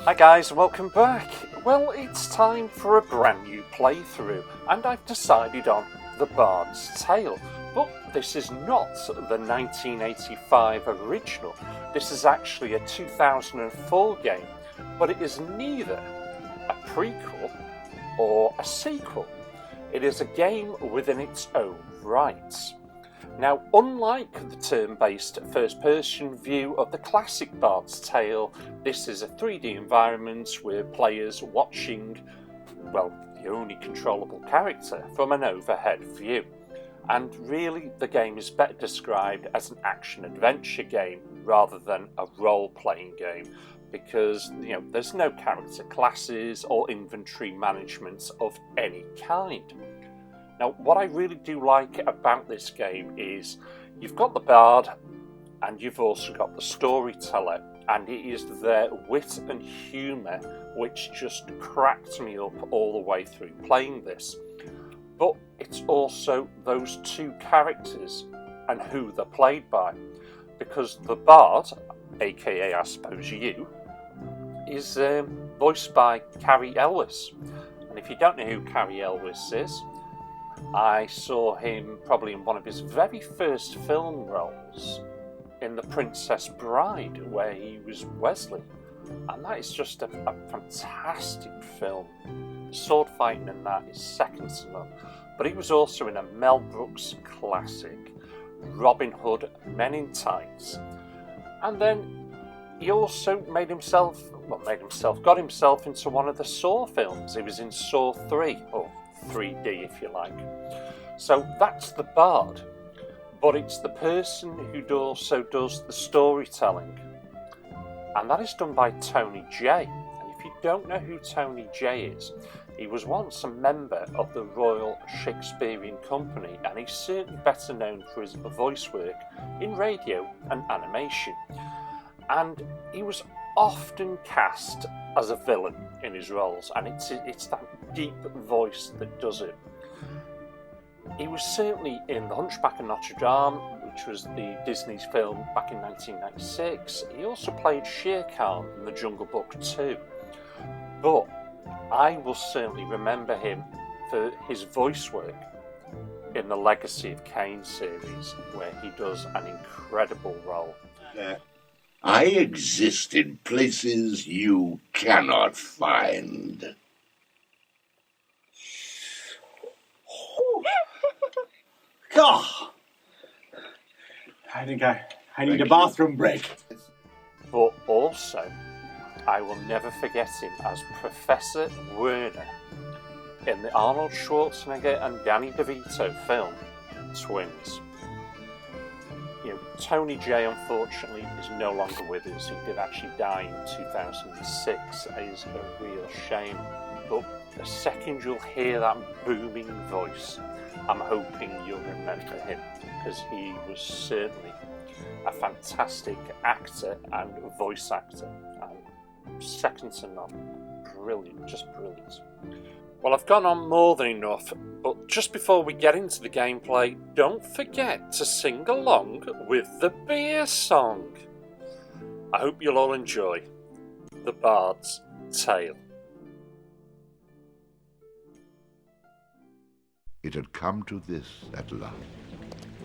Hi guys, welcome back. Well, it's time for a brand new playthrough, and I've decided on The Bard's Tale. But this is not the 1985 original. This is actually a 2004 game, but it is neither a prequel or a sequel. It is a game within its own rights. Now, unlike the turn-based first-person view of the classic Bard's Tale, this is a 3D environment with players watching, well, the only controllable character from an overhead view. And really, the game is better described as an action-adventure game rather than a role-playing game, because, there's no character classes or inventory management of any kind. Now, what I really do like about this game is you've got the bard and you've also got the storyteller, and it is their wit and humour which just cracked me up all the way through playing this. But it's also those two characters and who they're played by, because the bard, aka I suppose you, is voiced by Cary Elwes. And if you don't know who Cary Elwes is, I saw him probably in one of his very first film roles in The Princess Bride, where he was Wesley. And that is just a fantastic film. Sword fighting in that is second to none. But he was also in a Mel Brooks classic, Robin Hood, Men in Tights. And then he also got himself into one of the Saw films. He was in Saw 3, or 3D if you like. So that's the bard, but it's the person who also does the storytelling, and that is done by Tony Jay. And if you don't know who Tony Jay is, he was once a member of the Royal Shakespearean Company, and he's certainly better known for his voice work in radio and animation. And he was often cast as a villain in his roles, and it's that deep voice that does it. He was certainly in The Hunchback of Notre Dame, which was the Disney's film back in 1996. He also played Shere Khan in The Jungle Book 2. But I will certainly remember him for his voice work in the Legacy of Kain series, where he does an incredible role. I exist in places you cannot find. God! I think I need a bathroom break. But also, I will never forget him as Professor Werner in the Arnold Schwarzenegger and Danny DeVito film, Twins. Tony Jay, unfortunately, is no longer with us. He did actually die in 2006. It is a real shame. But the second you'll hear that booming voice, I'm hoping you'll remember him, because he was certainly a fantastic actor and voice actor, and second to none. Brilliant, just brilliant. Well, I've gone on more than enough, but just before we get into the gameplay, don't forget to sing along with the beer song. I hope you'll all enjoy The Bard's Tale. It had come to this at last.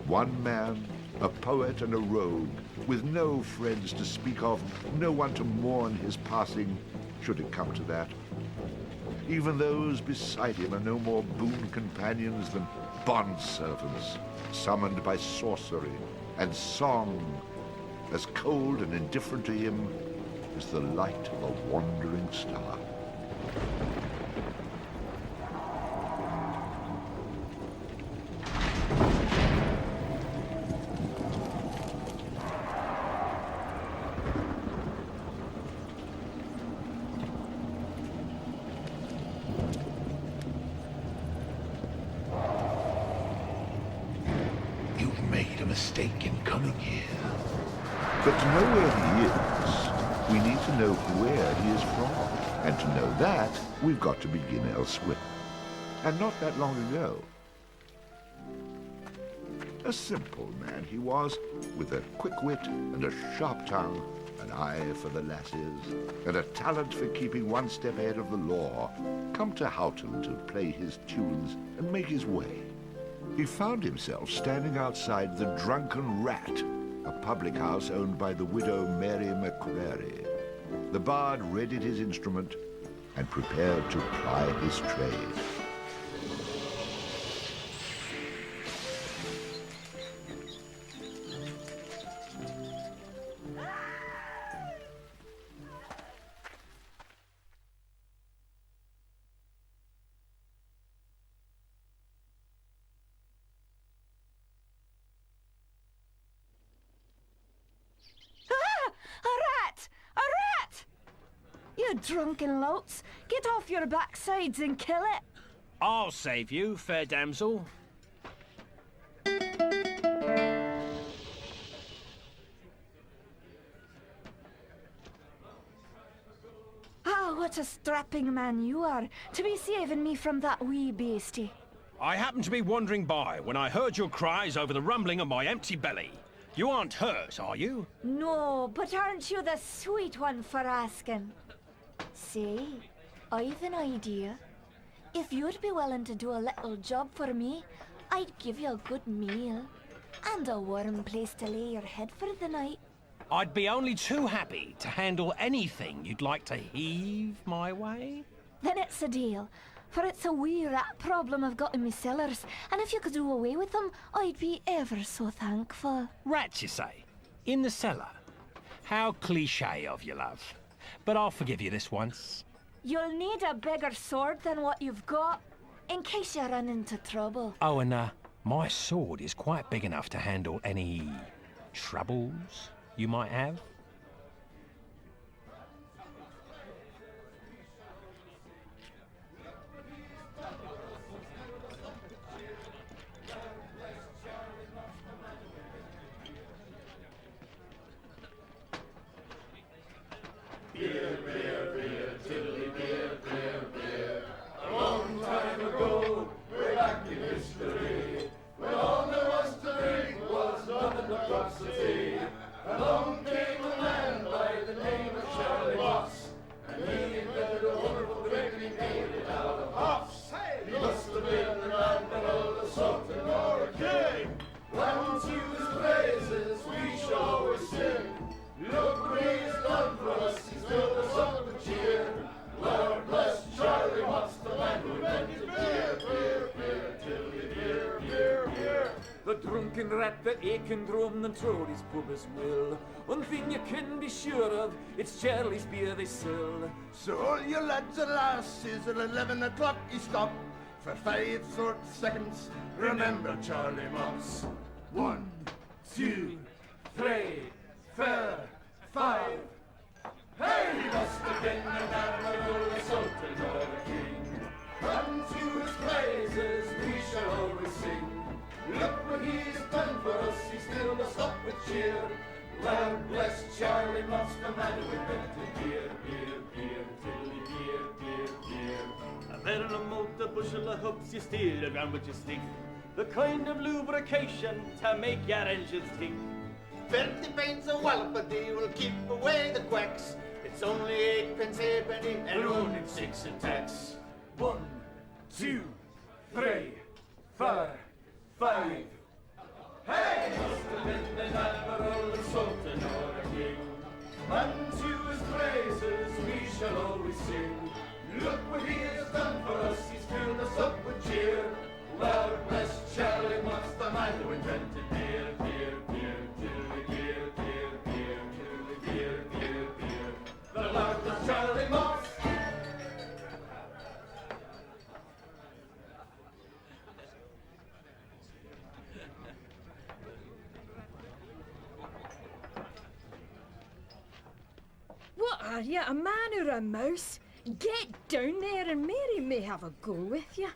One man, a poet and a rogue, with no friends to speak of, no one to mourn his passing, should it come to that. Even those beside him are no more boon companions than bond-servants, summoned by sorcery and song, as cold and indifferent to him as the light of a wandering star. Mistake in coming here. But to know where he is, we need to know where he is from. And to know that, we've got to begin elsewhere. And not that long ago. A simple man he was, with a quick wit and a sharp tongue, an eye for the lasses, and a talent for keeping one step ahead of the law, come to Houghton to play his tunes and make his way. He found himself standing outside the Drunken Rat, a public house owned by the widow Mary McCrary. The bard readied his instrument and prepared to ply his trade. You drunken louts! Get off your backsides and kill it! I'll save you, fair damsel. Ah, what a strapping man you are, to be saving me from that wee beastie. I happened to be wandering by when I heard your cries over the rumbling of my empty belly. You aren't hurt, are you? No, but aren't you the sweet one for asking? Say, I've an idea. If you'd be willing to do a little job for me, I'd give you a good meal and a warm place to lay your head for the night. I'd be only too happy to handle anything you'd like to heave my way. Then it's a deal, for it's a wee rat problem I've got in my cellars, and if you could do away with them, I'd be ever so thankful. Rats, you say? In the cellar? How cliché of you, love. But I'll forgive you this once. You'll need a bigger sword than what you've got, in case you run into trouble. Oh, and my sword is quite big enough to handle any troubles you might have. Rat that aching drum and throw his pubis will. One thing you can be sure of, it's Charlie's beer they sell. So all you lads and lasses at 11 o'clock you stop for 5 short seconds. Remember Charlie Moss. 1, 2, 3, 4, 5. Hey, he must have been an admiral, a sultan or a king. Unto his praises we shall always sing. Look what he's done for us, he still must stop with cheer. Lord bless Charlie Moss, the man who invented beer, beer, beer, tilly, beer, beer, beer. A barrel of malt, a bushel of hoops, you steer around with your stick. The kind of lubrication to make your engines tick. 20 pence a wallop a day will keep away the quacks. It's only 8 pence halfpenny and only 6 in tax. 1, 2, 3, 4, 5. Hey! Must have been an admiral, a sultan or a king. Unto his praises we shall always sing. Look what he has done for us, he's filled us up with cheer. Lord bless Charlie Moss, the man who invented beer, beer, beer, tilly, beer, beer, beer, tilly, beer, beer, beer. The Lord bless Charlie Moss. What are you, a man or a mouse? Get down there and Mary may have a go with you.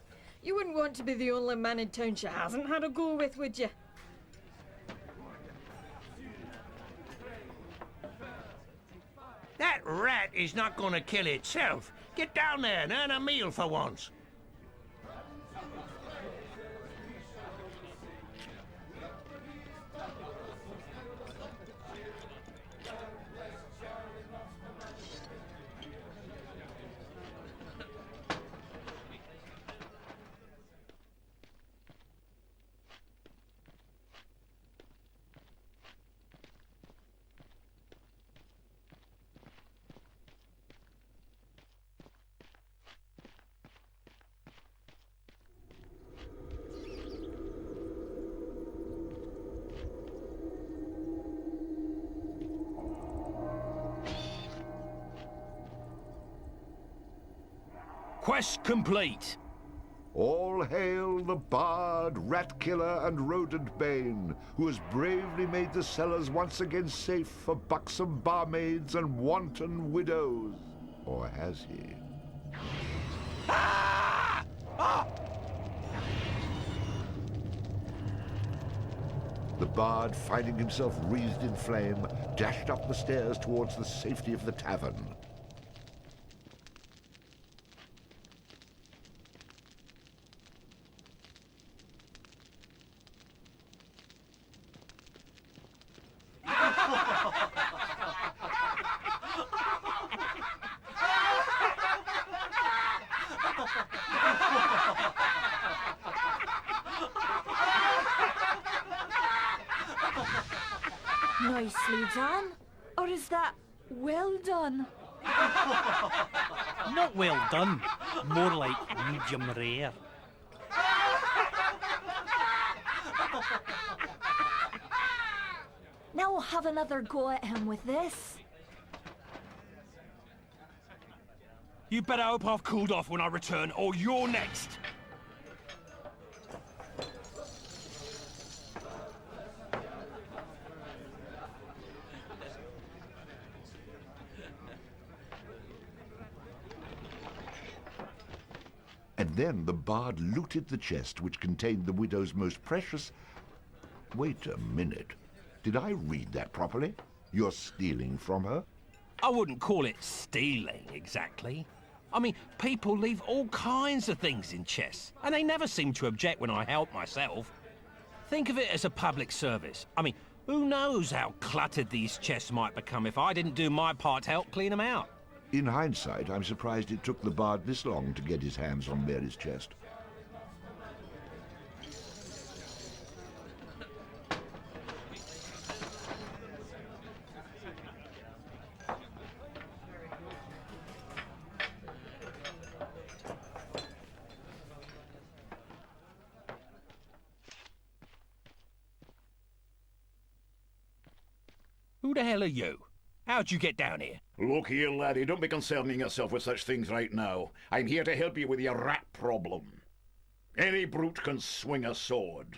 You wouldn't want to be the only man in town she hasn't had a go with, would you? That rat is not going to kill itself. Get down there and earn a meal for once. Quest complete. All hail the bard, rat killer, and rodent bane, who has bravely made the cellars once again safe for buxom barmaids and wanton widows. Or has he? Ah! Ah! The bard, finding himself wreathed in flame, dashed up the stairs towards the safety of the tavern. Nicely done. Or is that well done? Not well done. More like medium rare. Now we'll have another go at him with this. You better hope I've cooled off when I return, or you're next. And then the bard looted the chest which contained the widow's most precious... Wait a minute. Did I read that properly? You're stealing from her? I wouldn't call it stealing, exactly. I mean, people leave all kinds of things in chests, and they never seem to object when I help myself. Think of it as a public service. I mean, who knows how cluttered these chests might become if I didn't do my part to help clean them out. In hindsight, I'm surprised it took the bard this long to get his hands on Mary's chest. Who the hell are you? How'd you get down here? Look here, laddie, don't be concerning yourself with such things right now. I'm here to help you with your rat problem. Any brute can swing a sword.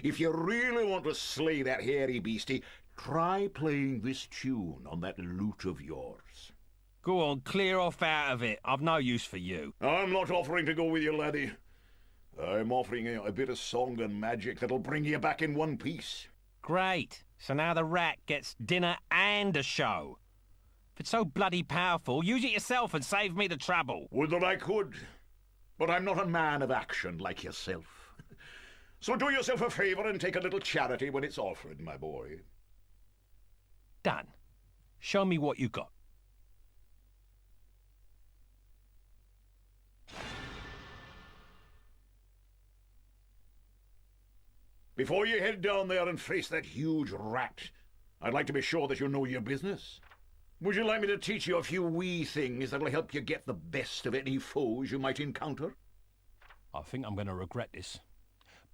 If you really want to slay that hairy beastie, try playing this tune on that lute of yours. Go on, clear off out of it. I've no use for you. I'm not offering to go with you, laddie. I'm offering you a bit of song and magic that'll bring you back in one piece. Great. So now the rat gets dinner and a show. If it's so bloody powerful, use it yourself and save me the trouble. Would that I could. But I'm not a man of action like yourself. So do yourself a favour and take a little charity when it's offered, my boy. Done. Show me what you got. Before you head down there and face that huge rat, I'd like to be sure that you know your business. Would you like me to teach you a few wee things that'll help you get the best of any foes you might encounter? I think I'm going to regret this.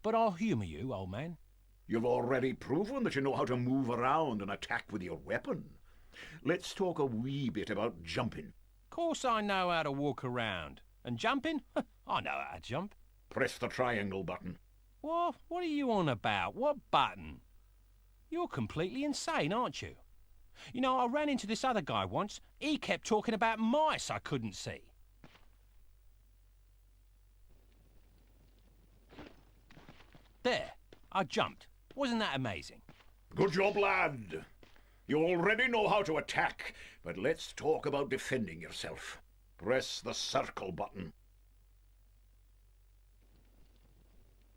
But I'll humour you, old man. You've already proven that you know how to move around and attack with your weapon. Let's talk a wee bit about jumping. Course I know how to walk around. And jumping? I know how to jump. Press the triangle button. What are you on about? What button? You're completely insane, aren't you? You know, I ran into this other guy once. He kept talking about mice I couldn't see. There, I jumped. Wasn't that amazing? Good job, lad. You already know how to attack, but let's talk about defending yourself. Press the circle button.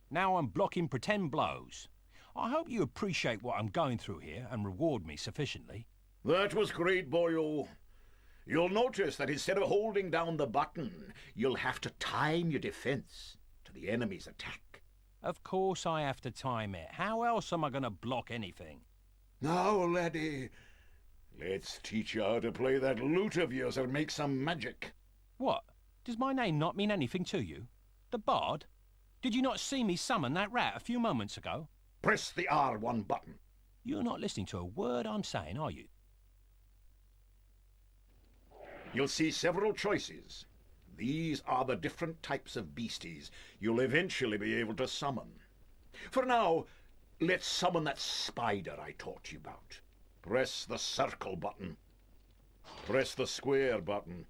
Now I'm blocking pretend blows. I hope you appreciate what I'm going through here and reward me sufficiently. That was great, boyo. You'll notice that instead of holding down the button, you'll have to time your defense to the enemy's attack. Of course I have to time it. How else am I going to block anything? Now, laddie, let's teach you how to play that lute of yours and make some magic. What? Does my name not mean anything to you? The Bard? Did you not see me summon that rat a few moments ago? Press the R1 button. You're not listening to a word I'm saying, are you? You'll see several choices. These are the different types of beasties you'll eventually be able to summon. For now, let's summon that spider I taught you about. Press the circle button. Press the square button.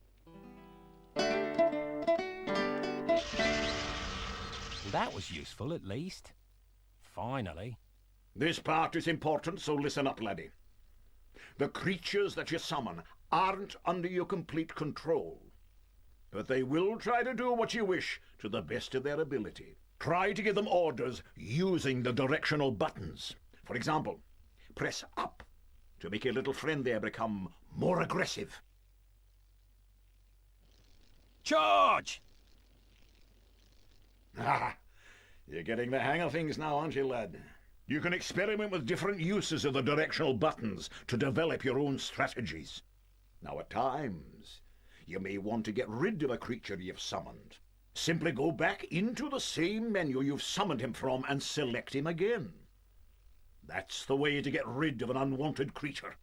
That was useful, at least. Finally. This part is important, so listen up, laddie. The creatures that you summon aren't under your complete control, but they will try to do what you wish to the best of their ability. Try to give them orders using the directional buttons. For example, press up to make your little friend there become more aggressive. Charge! Ah, you're getting the hang of things now, aren't you, lad? You can experiment with different uses of the directional buttons to develop your own strategies. Now, at times, you may want to get rid of a creature you've summoned. Simply go back into the same menu you've summoned him from and select him again. That's the way to get rid of an unwanted creature.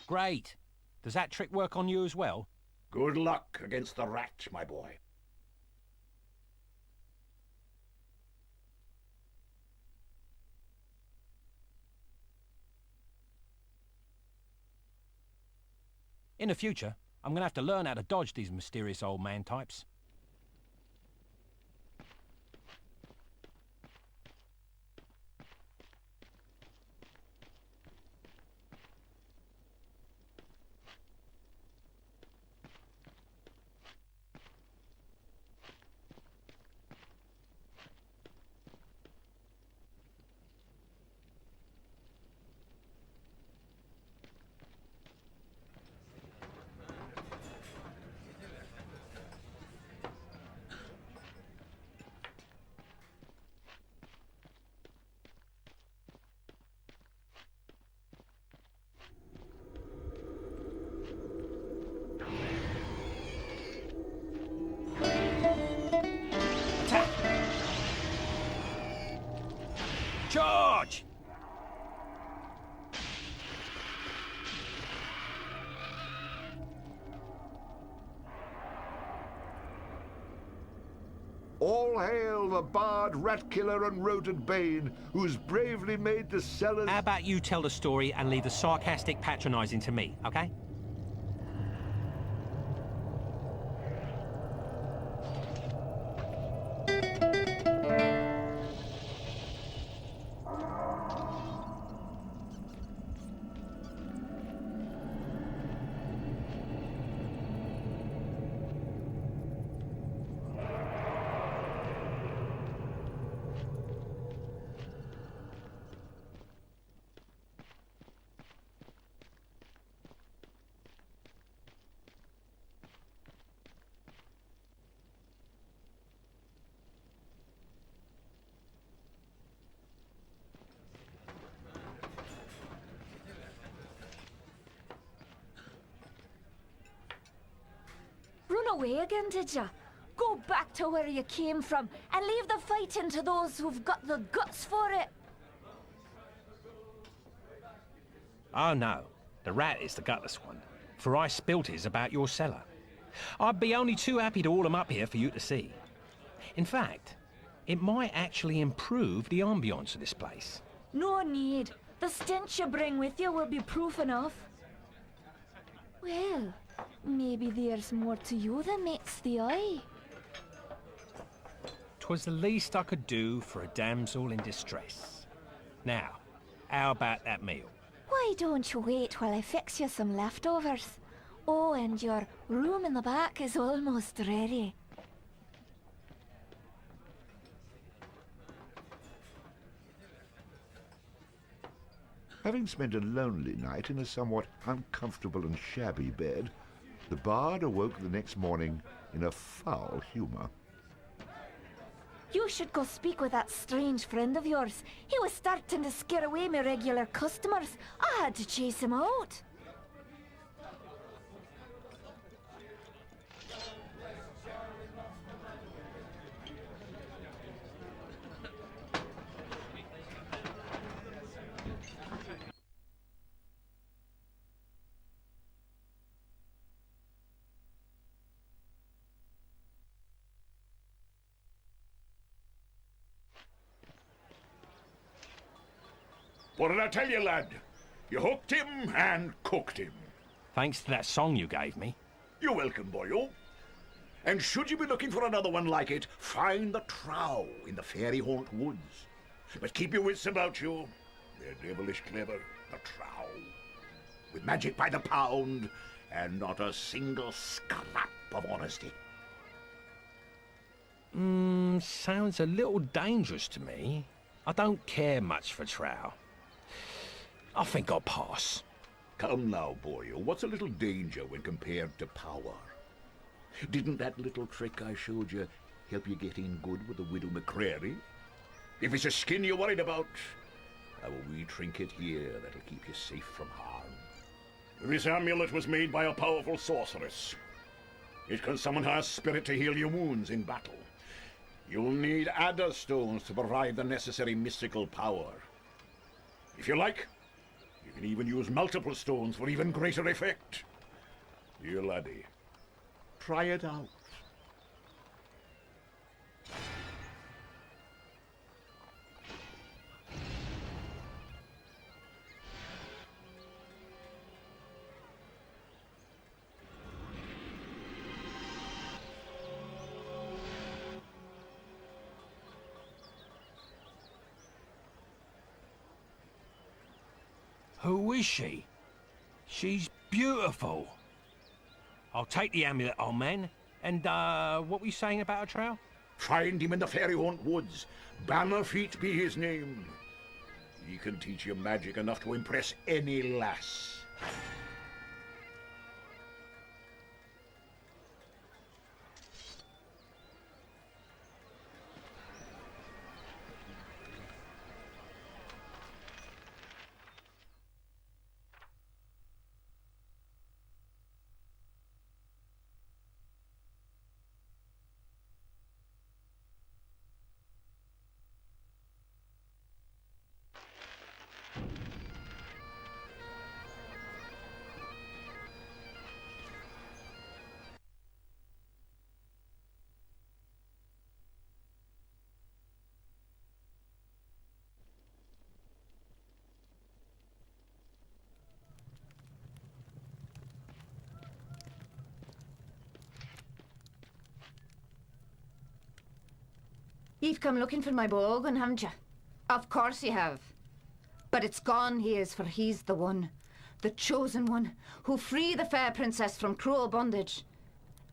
Great. Does that trick work on you as well? Good luck against the rat, my boy. In the future, I'm going to have to learn how to dodge these mysterious old man types. Charge! All hail the bard, rat killer, and rodent bane, who's bravely made the cellars... How about you tell the story and leave the sarcastic patronizing to me, okay? Run away again, did ya? Go back to where you came from and leave the fighting to those who've got the guts for it. Oh no, the rat is the gutless one, for I spilt his about your cellar. I'd be only too happy to haul him up here for you to see. In fact, it might actually improve the ambience of this place. No need. The stench you bring with you will be proof enough. Well, maybe there's more to you than meets the eye. 'Twas the least I could do for a damsel in distress. Now, how about that meal? Why don't you wait while I fix you some leftovers? Oh, and your room in the back is almost ready. Having spent a lonely night in a somewhat uncomfortable and shabby bed, the bard awoke the next morning in a foul humor. You should go speak with that strange friend of yours. He was starting to scare away my regular customers. I had to chase him out. What did I tell you, lad? You hooked him and cooked him. Thanks to that song you gave me. You're welcome, boyo. And should you be looking for another one like it, find the trow in the fairy haunt woods. But keep your wits about you. They're devilish clever, the trow. With magic by the pound, and not a single scrap of honesty. Sounds a little dangerous to me. I don't care much for trow. I think I'll pass. Come now, boyo. What's a little danger when compared to power? Didn't that little trick I showed you help you get in good with the widow McCrary? If it's a skin you're worried about, I have a wee trinket here that'll keep you safe from harm. This amulet was made by a powerful sorceress. It can summon her spirit to heal your wounds in battle. You'll need adder stones to provide the necessary mystical power. If you like, you can even use multiple stones for even greater effect. Dear laddie, try it out. Who is she? She's beautiful. I'll take the amulet, old man. And, what were you saying about a trow? Find him in the fairy haunt woods. Bannerfeet be his name. He can teach you magic enough to impress any lass. You've come looking for my bogan, haven't you? Of course you have. But it's gone, he is, for he's the one, the chosen one, who free the fair princess from cruel bondage.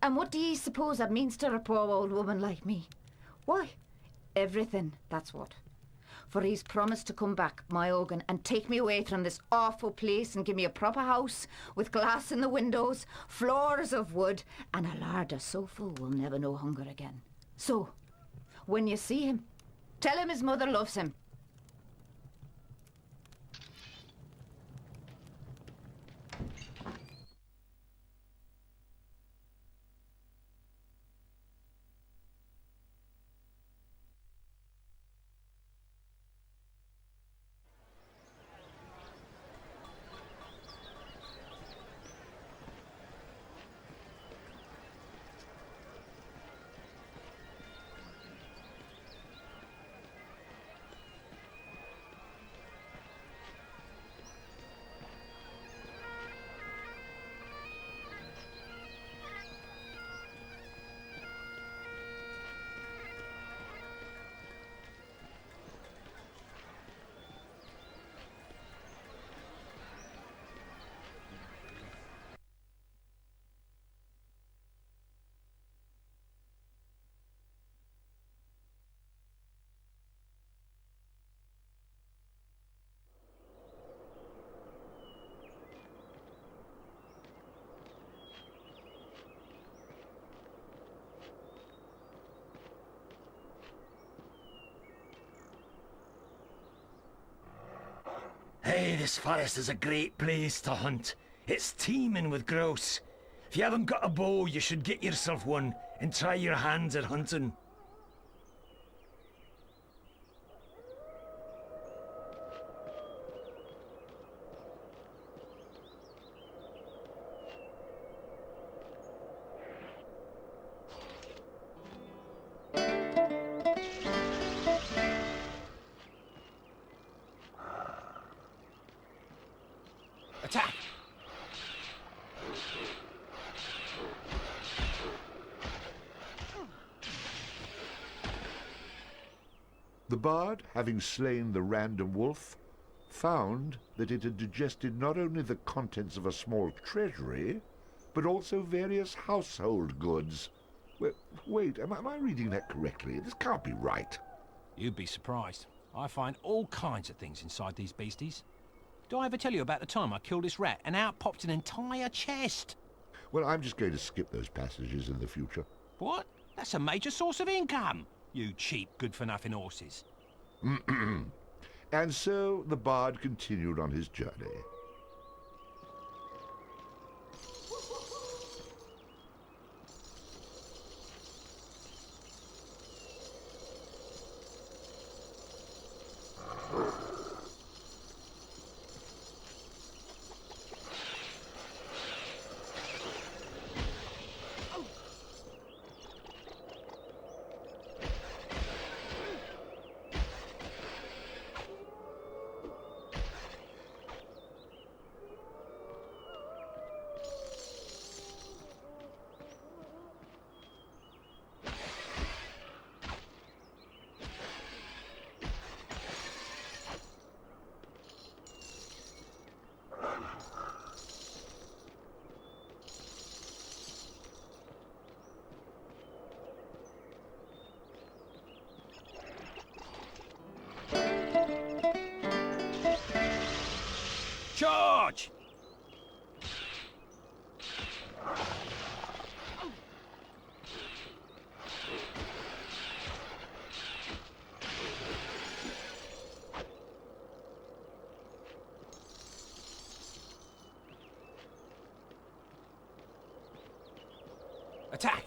And what do ye suppose that means to a poor old woman like me? Why, everything, that's what. For he's promised to come back, my Ogan, and take me away from this awful place and give me a proper house with glass in the windows, floors of wood, and a larder so full we'll never know hunger again. So, when you see him, tell him his mother loves him. Hey, this forest is a great place to hunt. It's teeming with grouse. If you haven't got a bow, you should get yourself one and try your hands at hunting. Attack! The bard, having slain the random wolf, found that it had digested not only the contents of a small treasury, but also various household goods. Wait, am I reading that correctly? This can't be right. You'd be surprised. I find all kinds of things inside these beasties. Did I ever tell you about the time I killed this rat and out popped an entire chest? Well, I'm just going to skip those passages in the future. What? That's a major source of income, you cheap, good-for-nothing horses. And so the bard continued on his journey. Charge! Attack!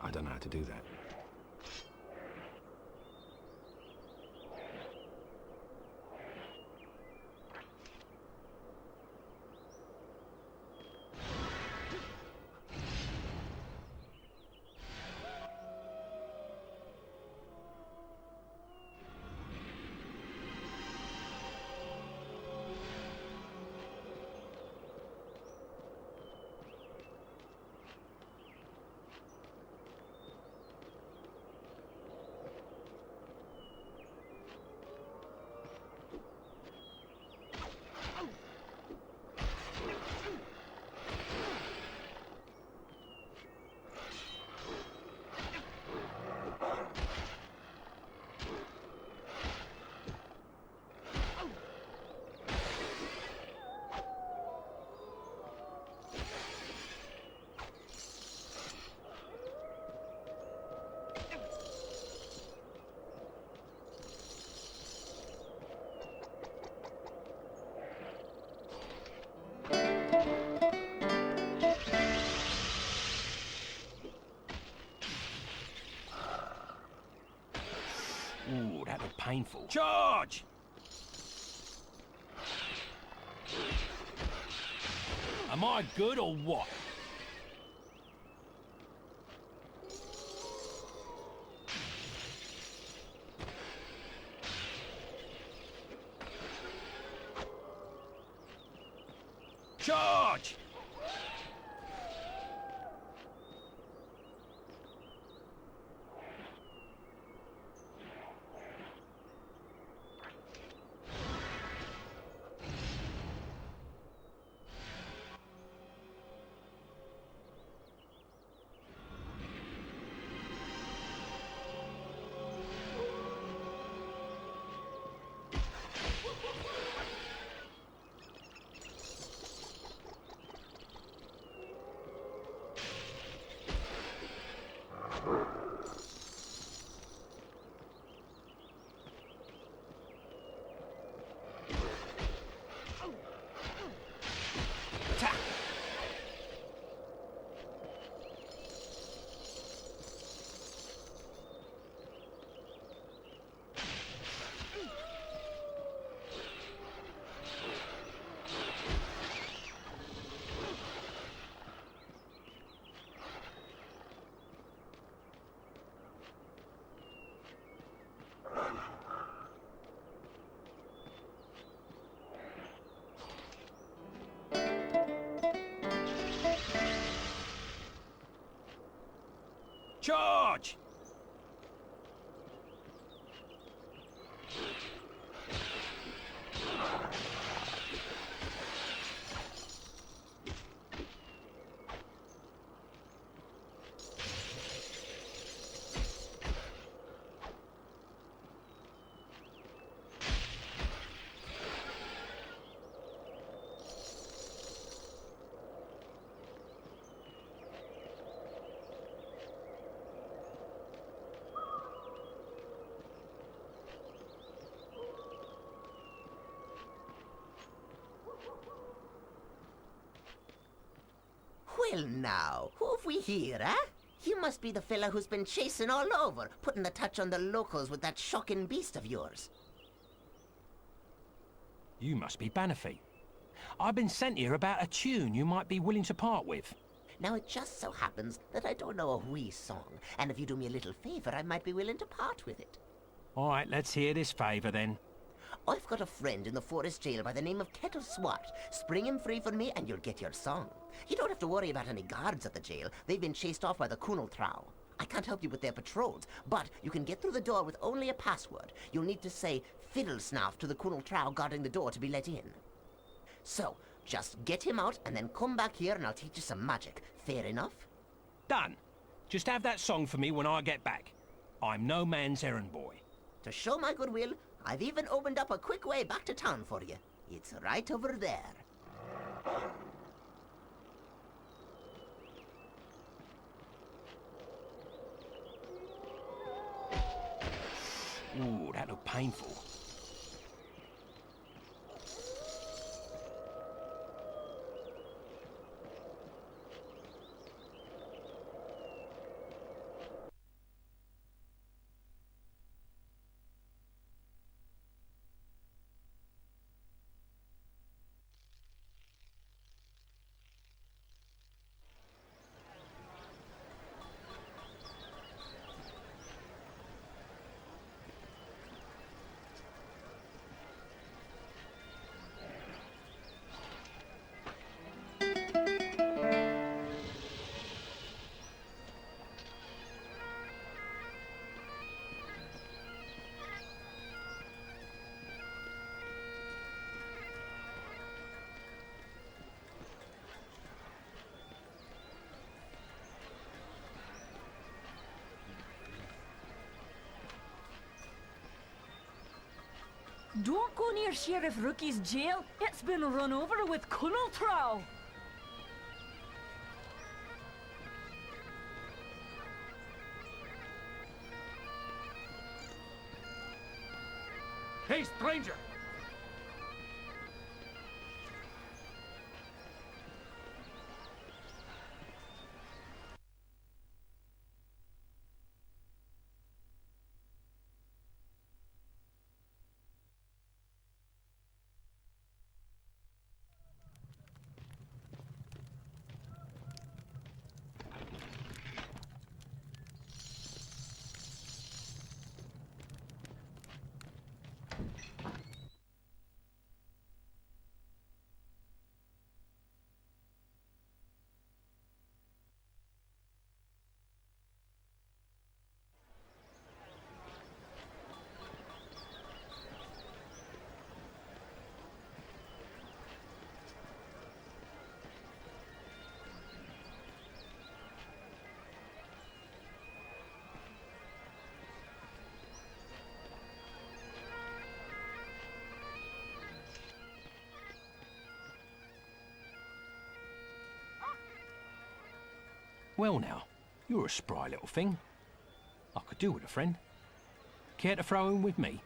I don't know how to do that. Ooh, that looked painful. Charge! Am I good or what? Charge! Charge! Well now, who have we here, eh? You must be the fella who's been chasing all over, putting the touch on the locals with that shocking beast of yours. You must be Bannerfeet. I've been sent here about a tune you might be willing to part with. Now it just so happens that I don't know a wee song, and if you do me a little favour, I might be willing to part with it. All right, let's hear this favour then. I've got a friend in the forest jail by the name of Kettle Swart. Spring him free for me and you'll get your song. You don't have to worry about any guards at the jail. They've been chased off by the Kunal Trow. I can't help you with their patrols, but you can get through the door with only a password. You'll need to say fiddle snaff to the Kunal Trow guarding the door to be let in. So, just get him out and then come back here and I'll teach you some magic. Fair enough? Done. Just have that song for me when I get back. I'm no man's errand boy. To show my goodwill, I've even opened up a quick way back to town for you. It's right over there. Ooh, that looked painful. Don't go near Sheriff Rookie's jail. It's been run over with Kunal Trow. Hey, stranger! Well now, you're a spry little thing. I could do with a friend. Care to throw in with me?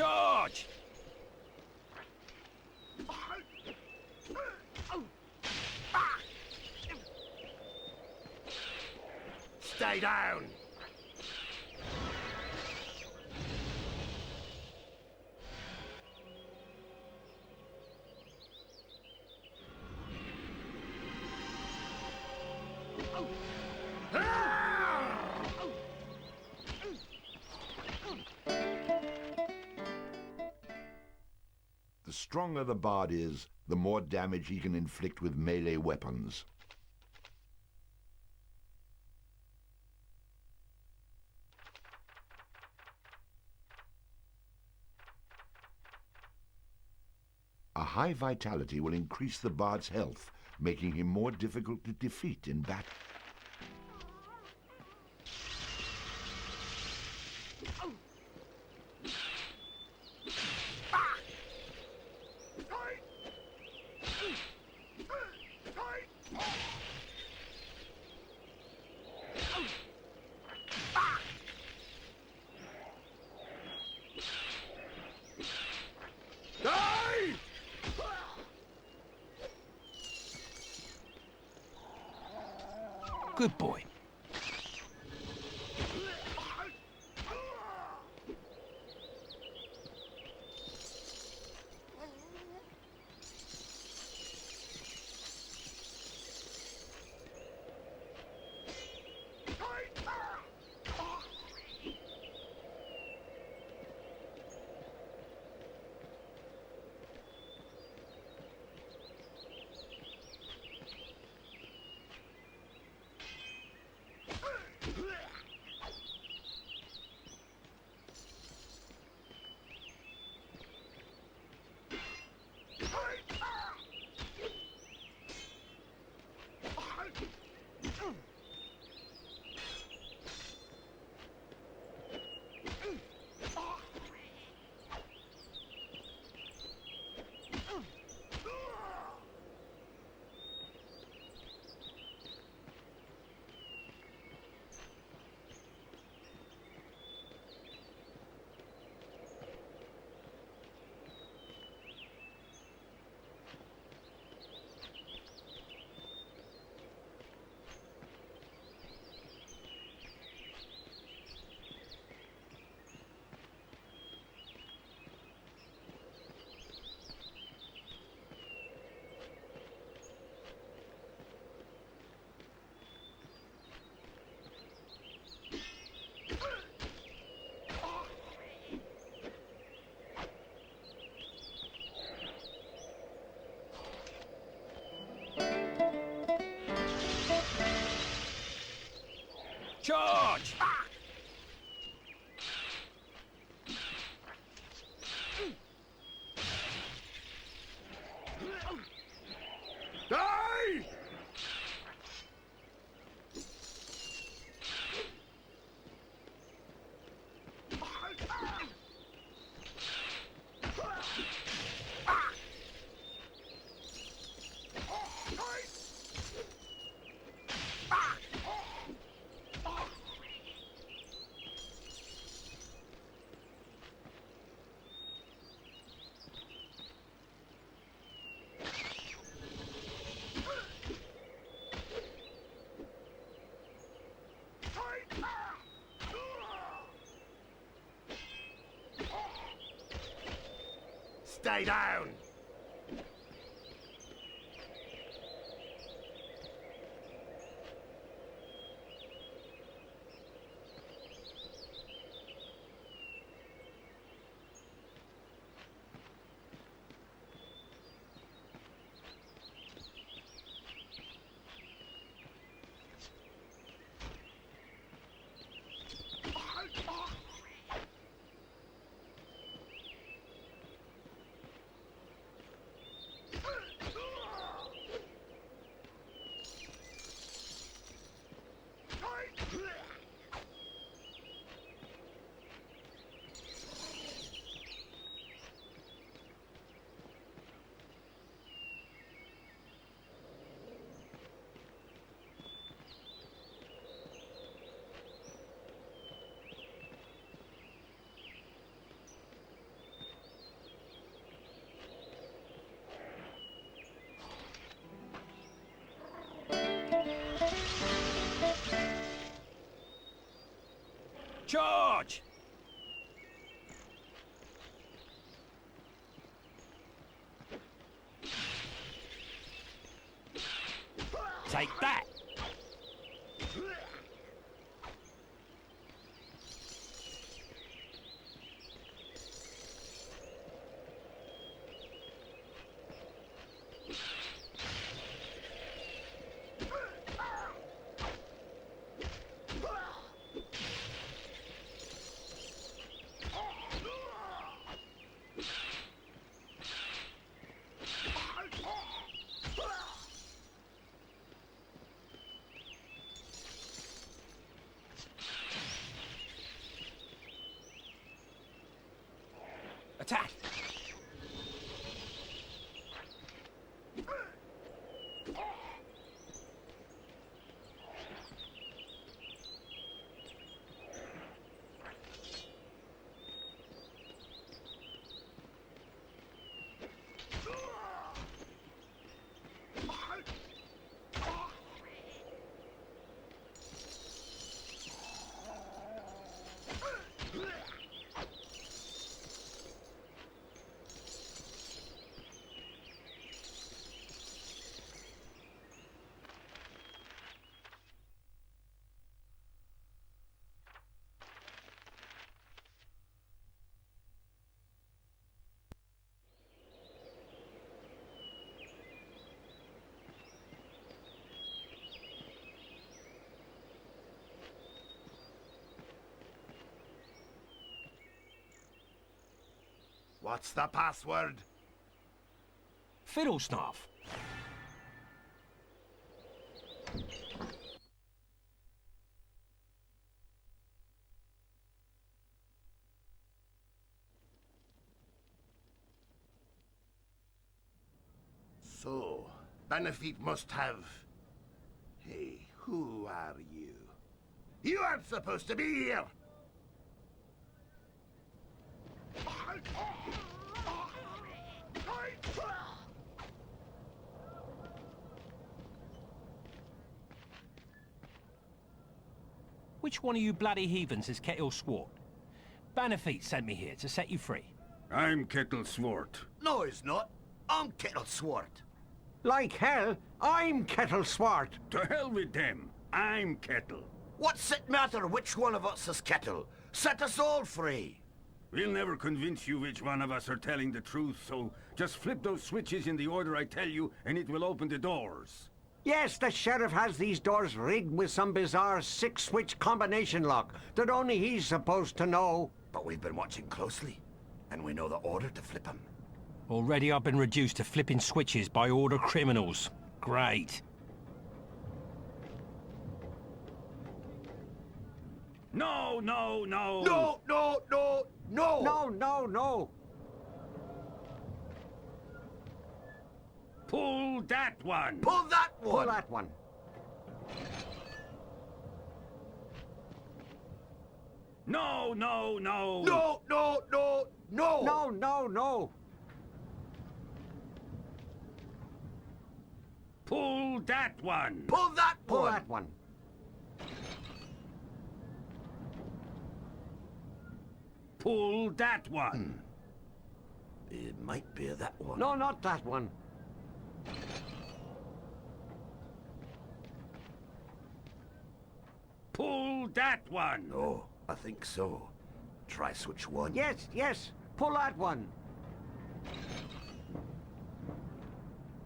Charge! Stay down! The stronger the bard is, the more damage he can inflict with melee weapons. A high vitality will increase the bard's health, making him more difficult to defeat in battle. Good boy. Charge! Die! Stay down! Charge! Take that! Attack! What's the password? Fiddle snuff. So, Benefit must have... Hey, who are you? You aren't supposed to be here! Which one of you bloody heathens is Kettle Swart? Bannerfeet sent me here to set you free. I'm Kettle Swart. No, he's not. I'm Kettle Swart. Like hell, I'm Kettle Swart. To hell with them. I'm Kettle. What's it matter which one of us is Kettle? Set us all free. We'll never convince you which one of us are telling the truth, so just flip those switches in the order I tell you, and it will open the doors. Yes, the sheriff has these doors rigged with some bizarre 6-switch combination lock that only he's supposed to know. But we've been watching closely, and we know the order to flip them. Already I've been reduced to flipping switches by order criminals. Great. No, no, no! No, no, no, no! No, no, no! Pull that one! Pull that one! Pull that one. No, no, no! No, no, no, no! No, no, no! Pull that one! Pull that one! Pull that one. Pull that one! It might be that one. No, not that one. Pull that one! No, I think so. Try switch one. Yes, yes. Pull that one.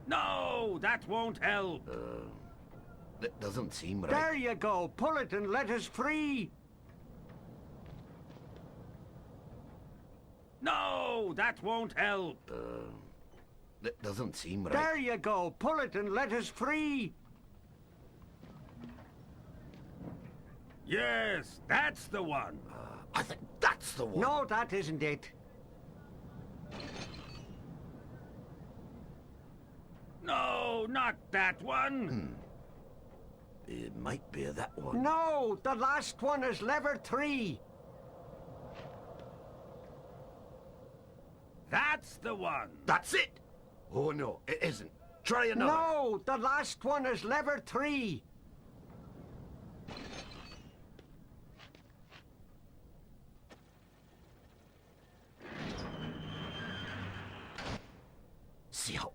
No, that won't help. That doesn't seem right. There you go. Pull it and let us free. No, that won't help. That doesn't seem right. There you go. Pull it and let us free. Yes, that's the one. I think that's the one. No, that isn't it. No, not that one. It might be that one. No, the last one is lever 3. That's the one. That's it. Oh, no, it isn't. Try another. No, the last one is lever 3.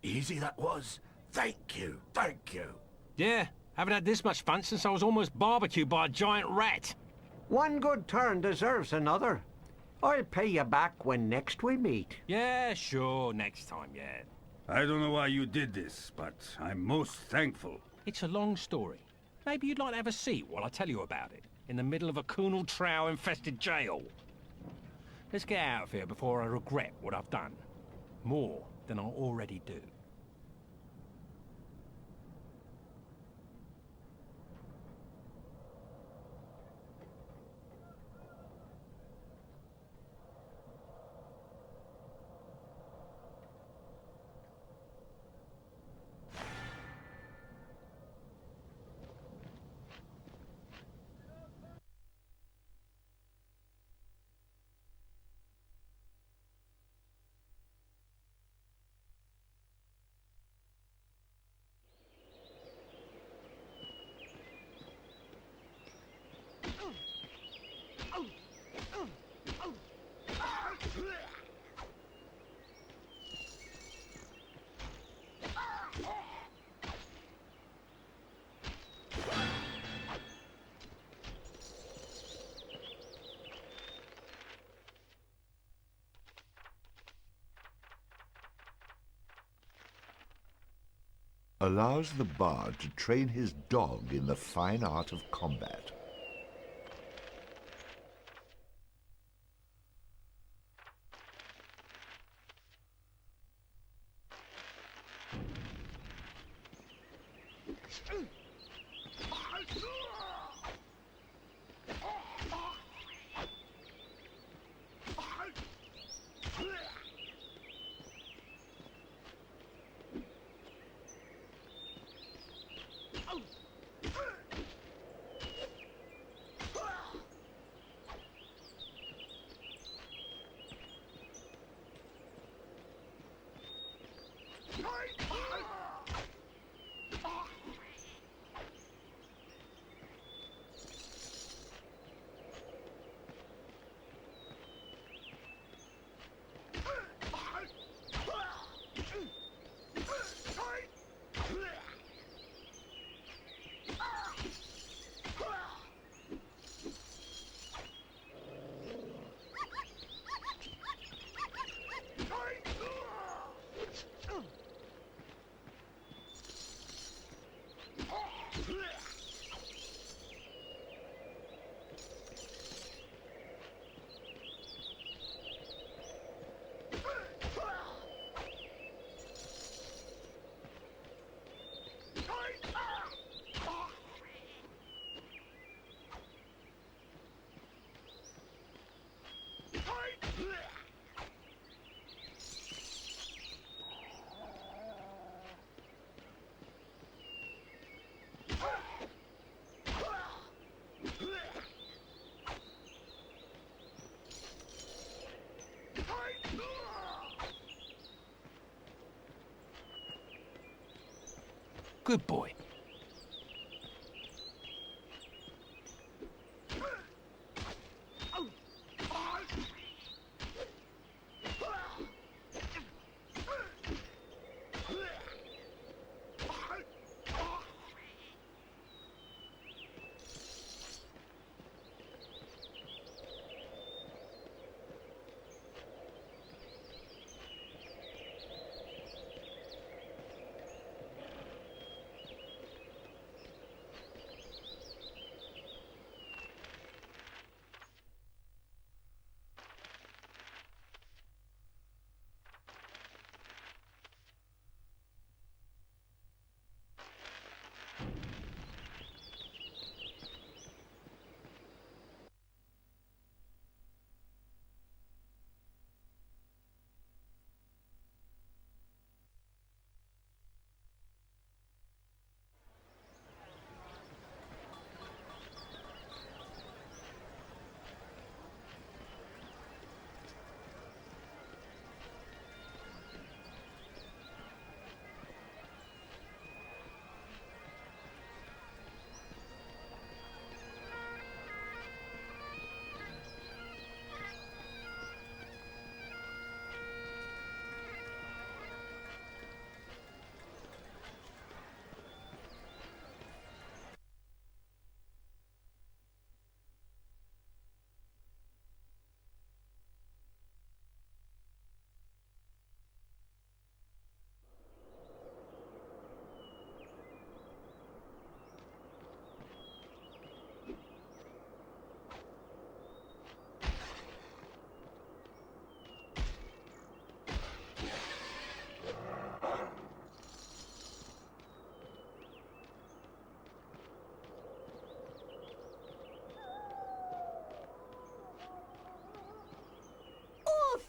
easy that was. Thank you, thank you. Yeah, haven't had this much fun since I was almost barbecued by a giant rat. One good turn deserves another. I'll pay you back when next we meet. Yeah, sure, next time, yeah. I don't know why you did this, but I'm most thankful. It's a long story. Maybe you'd like to have a seat while I tell you about it, in the middle of a Kunal Trow-infested jail. Let's get out of here before I regret what I've done. More than I already do. Allows the bard to train his dog in the fine art of combat. Good boy.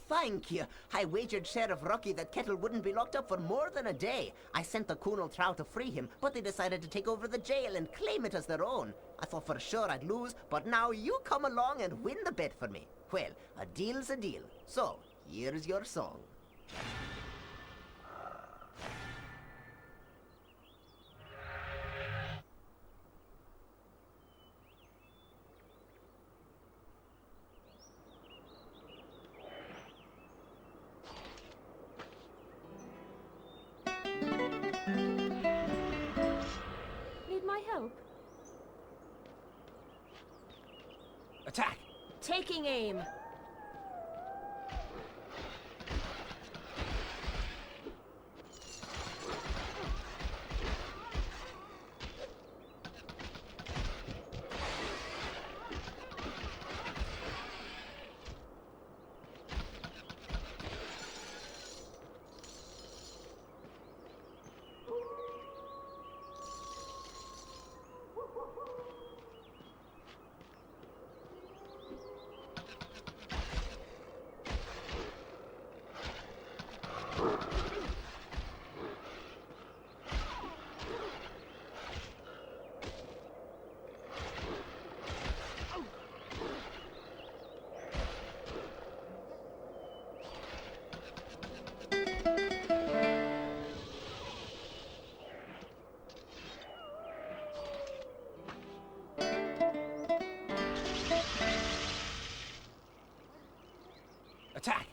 thank you. I wagered Sheriff Rocky that Kettle wouldn't be locked up for more than a day. I sent the Kunal Trow to free him, but they decided to take over the jail and claim it as their own. I thought for sure I'd lose, but now you come along and win the bet for me. Well, a deal's a deal. So, here's your song. Need my help? Attack! Taking aim. Attack!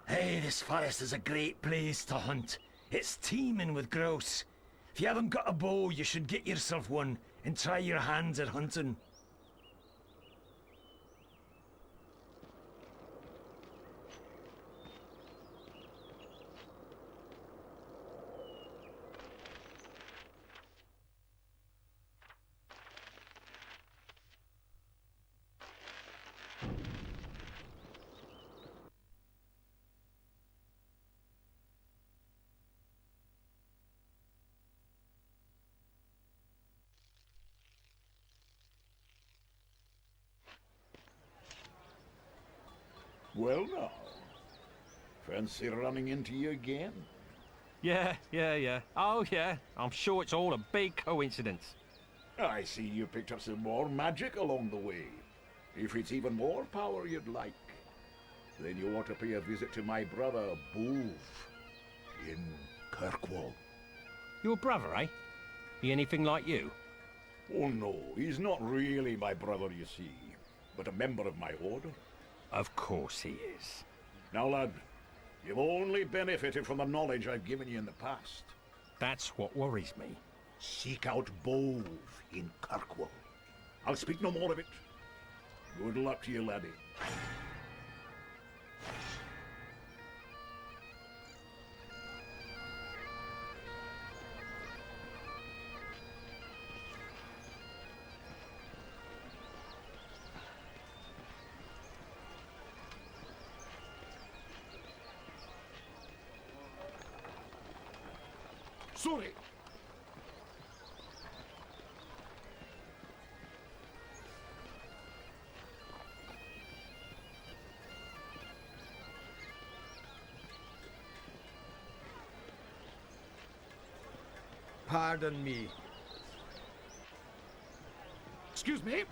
Hey, this forest is a great place to hunt. It's teeming with grouse. If you haven't got a bow, you should get yourself one and try your hands at hunting. Well now, fancy running into you again? Yeah. Oh, yeah. I'm sure it's all a big coincidence. I see you picked up some more magic along the way. If it's even more power you'd like, then you ought to pay a visit to my brother, Boof, in Kirkwall. Your brother, eh? He anything like you? Oh no, he's not really my brother, you see, but a member of my order. Of course he is. Now, lad, you've only benefited from the knowledge I've given you in the past. That's what worries me. Seek out Bove in Kirkwall. I'll speak no more of it. Good luck to you, laddie. Sorry. Pardon me. Excuse me.